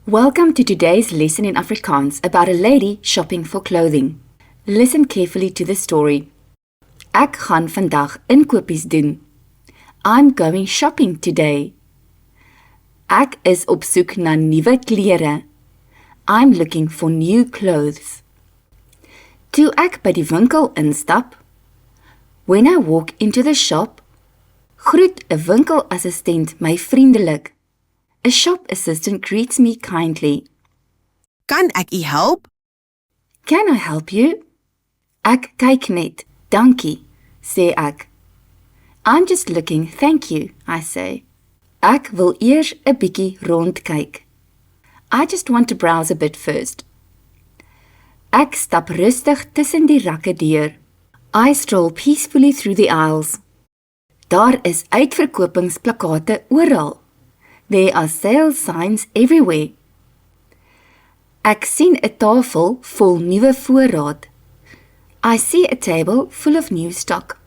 Welcome to today's lesson in Afrikaans about a lady shopping for clothing. Listen carefully to the story. Ek gaan vandag inkopies doen. I'm going shopping today. Ek is op soek na nuwe klere. I'm looking for new clothes. Toe ek by die winkel instap, when I walk into the shop, groet 'n winkelassistent my vriendelik. A shop assistant greets me kindly. Kan ek u help? Can I help you? Ek kyk net, dankie, sê ek. I'm just looking, thank you, I say. Ek wil eers 'n bietjie rondkyk. I just want to browse a bit first. Ek stap rustig tussen die rakke deur. I stroll peacefully through the aisles. Daar is uitverkopingsplakate oral. There are sales signs everywhere. Ek sien 'n tafel vol nuwe voorraad. I see a table full of new stock.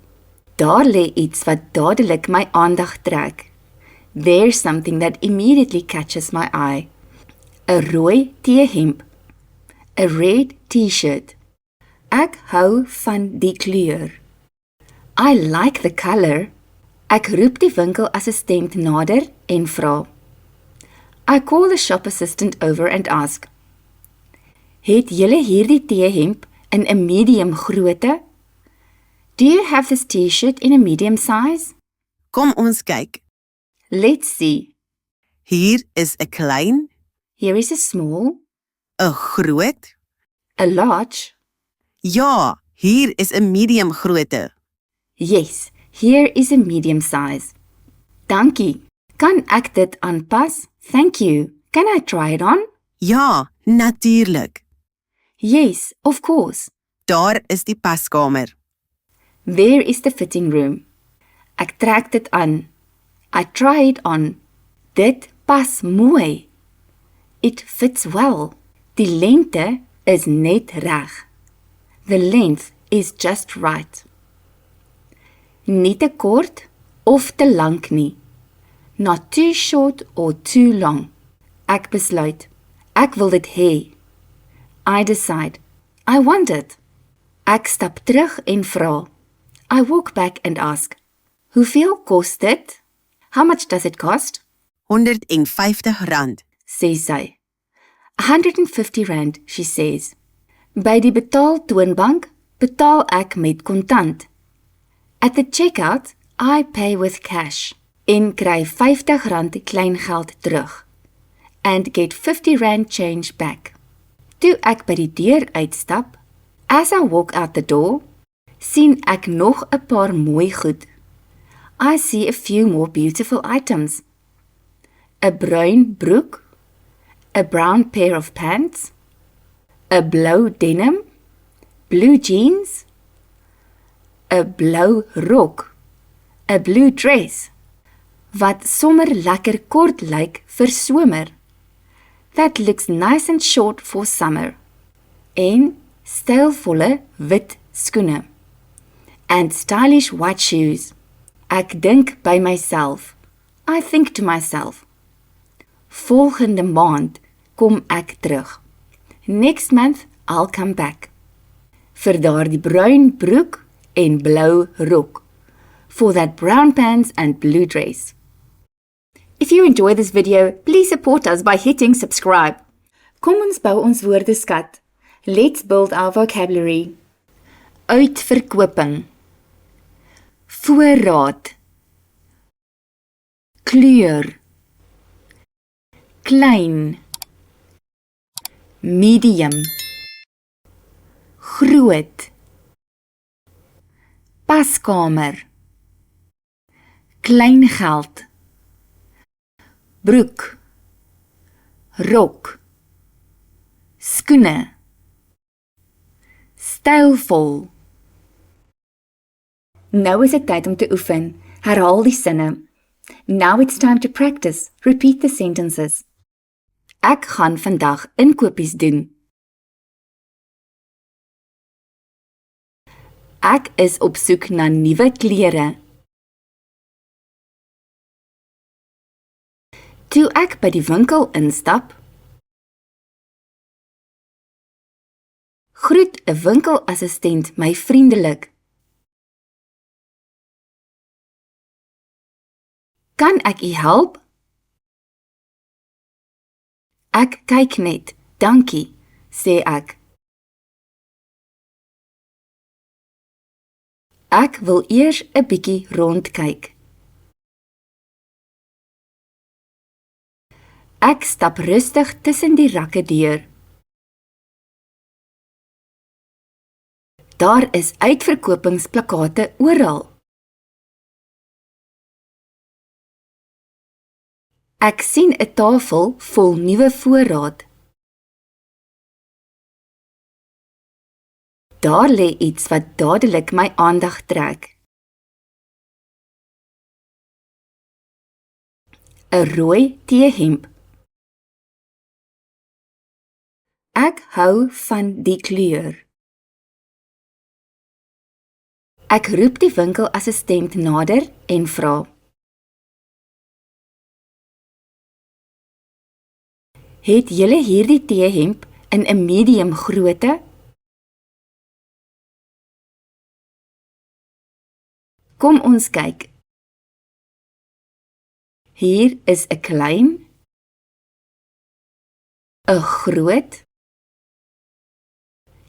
Daar lê iets wat dadelik my aandag trek. There's something that immediately catches my eye. 'n Rooi T-hemp. A red T-shirt. Ek hou van die kleur. I like the color. Ek roep die winkelassistent nader en vra. I call the shop assistant over and ask. Het julle hierdie T-hemp in 'n medium grootte? Do you have this T-shirt in a medium size? Kom ons kyk. Let's see. Hier is 'n klein, Here is a small, 'n groot. a large. Ja, hier is 'n medium grootte. Yes, here is a medium size. Dankie. Kan ek dit aanpas? Thank you. Can I try it on? Ja, natuurlik. Yes, of course. Daar is die paskamer. There is the fitting room. Ek trek dit aan. I try it on. Dit pas mooi. It fits well. Die lengte is net reg. The length is just right. Nie te kort of te lank nie. Not too short or too long. Ek besluit. Ek wil dit hê. I decide. I want it. Ek stap terug en vra. I walk back and ask. Hoeveel kos dit? How much does it cost? R150. Sê sy. 150 rand, she says. By die betaaltoonbank betaal ek met kontant. At the checkout, I pay with cash en kry 50 rand kleingeld terug and get 50 rand change back. Toe ek by die deur uitstap, as I walk out the door, sien ek nog 'n paar mooi goed. I see a few more beautiful items. 'n bruin broek, a brown pair of pants, 'n blou denim, blue jeans, 'n blou rok, 'n blue dress, wat sommer lekker kort lyk vir somer. That looks nice and short for summer. En stylvolle wit skoene. And stylish white shoes. Ek dink by myself. I think to myself. Volgende maand kom ek terug. Next month I'll come back. Vir daardie bruin broek en blou rok. For that brown pants and blue dress. If you enjoy this video, please support us by hitting subscribe. Kom ons bou ons woordeskat. Let's build our vocabulary. Uitverkoping. Voorraad. Kleur. Klein. Medium. Groot. Paskamer. Kleingeld. Broek. Rok. Skoene. Stylvol. Nou is dit tyd om te oefen. Herhaal die sinne. Now it's time to practice. Repeat the sentences. Ek gaan vandag inkopies doen. Ek is op soek na nuwe klere. Toe ek by die winkel instap, Groet 'n winkelassistent my vriendelik. Kan ek u help? Ek kyk net, dankie, sê ek. Ek wil eers 'n bietjie rondkyk. Ek stap rustig tussen die rakke deur. Daar is uitverkopingsplakate oral. Ek sien 'n tafel vol nuwe voorraad. Daar lê iets wat dadelik my aandag trek. 'n Rooi teehemp. Ek hou van die kleur. Ek roep die winkelassistent nader en vra: Het julle hierdie teehemp in 'n medium grootte? Kom ons kyk. Hier is 'n klein, 'n groot.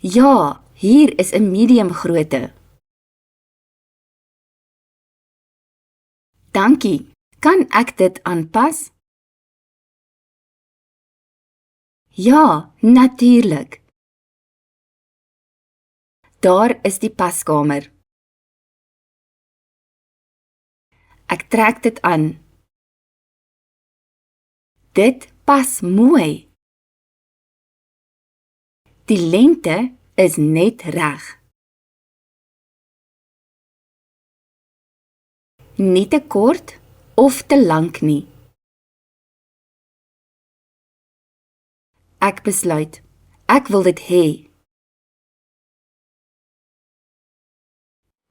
Ja, hier is 'n medium grootte. Dankie. Kan ek dit aanpas? Ja, natuurlik. Daar is die paskamer. Ek trek dit aan. Dit pas mooi. Die lengte is net reg. Nie te kort of te lank nie. Ek besluit, ek wil dit hê.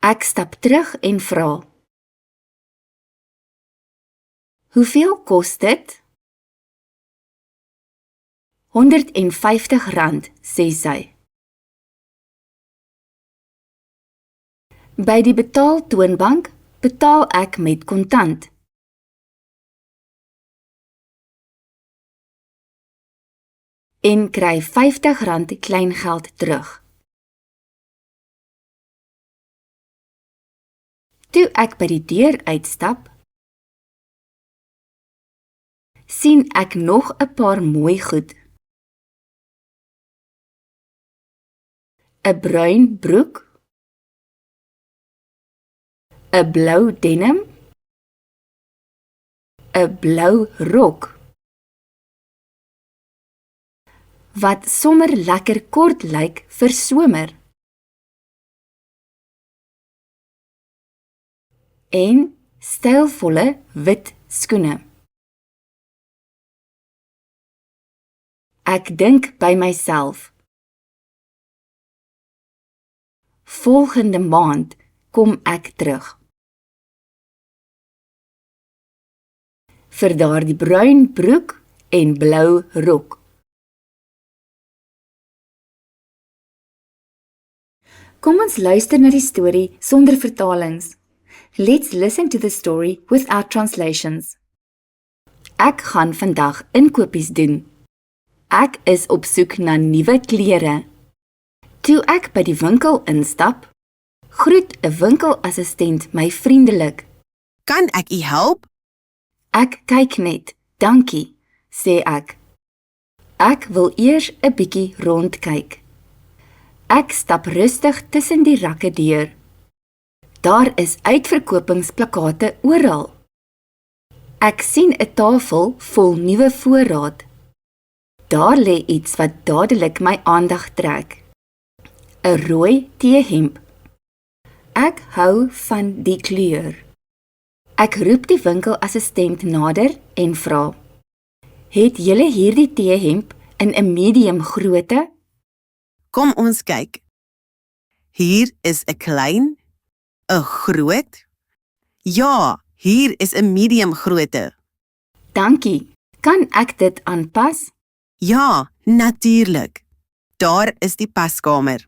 Ek stap terug en vra: Hoeveel kos dit? R150, sê sy. By die betaaltoonbank betaal ek met kontant. En kry R50 kleingeld terug. Toe ek by die deur uitstap, sien ek nog 'n paar mooi goed. 'n bruin broek, 'n blou denim, 'n blou rok, wat sommer lekker kort lyk vir somer. En stylvolle wit skoene. Ek dink by myself: volgende maand kom ek terug. Vir daardie bruin broek en blou rok. Kom ons luister na die storie sonder vertalings. Let's listen to the story without translations. Ek gaan vandag inkopies doen. Ek is op soek na nuwe klere. Toe ek by die winkel instap, groet 'n winkelassistent my vriendelik. Kan ek u help? Ek kyk net, dankie, sê ek. Ek wil eers 'n bietjie rondkyk. Ek stap rustig tussen die rakke deur. Daar is uitverkopingsplakate oral. Ek sien 'n tafel vol nuwe voorraad. Daar lê iets wat dadelik my aandag trek. 'n Rooi teehemp. Ek hou van die kleur. Ek roep die winkelassistent nader en vra: Het julle hierdie teehemp in 'n medium grootte? Kom ons kyk. Hier is 'n klein, 'n groot. Ja, hier is 'n medium grootte. Dankie. Kan ek dit aanpas? Ja, natuurlik. Daar is die paskamer.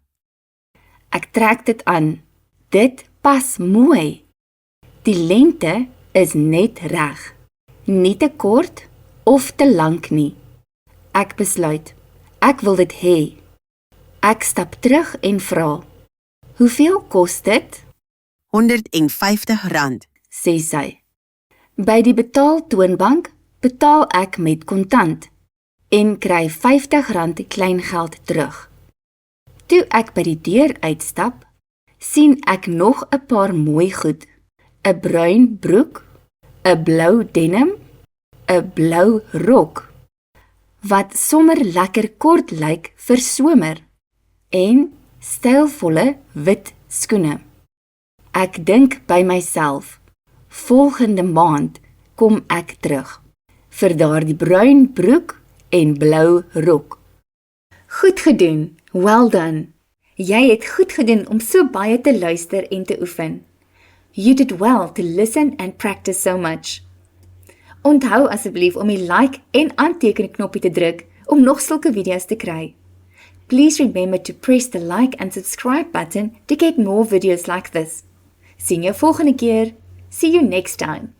Ek trek dit aan. Dit pas mooi. Die lengte is net reg. Nie te kort of te lank nie. Ek besluit, ek wil dit hê. Ek stap terug en vra, hoeveel kos dit? R150, Sê sy. By die betaaltoonbank betaal ek met kontant en kry R50 kleingeld terug. Toe ek by die deur uitstap, sien ek nog 'n paar mooi goed. 'n bruin broek, 'n blou denim, 'n blou rok, wat sommer lekker kort lyk vir somer, en stylvolle wit skoene. Ek dink by myself, volgende maand kom ek terug, vir daardie bruin broek en blou rok. Goed gedoen, well done. Jy het goed gedoen om so baie te luister en te oefen. You did well to listen and practice so much. Onthou asseblief om die like en aanteken knoppie te druk om nog sulke video's te kry. Please remember to press the like and subscribe button to get more videos like this. Sien jou volgende keer. See you next time.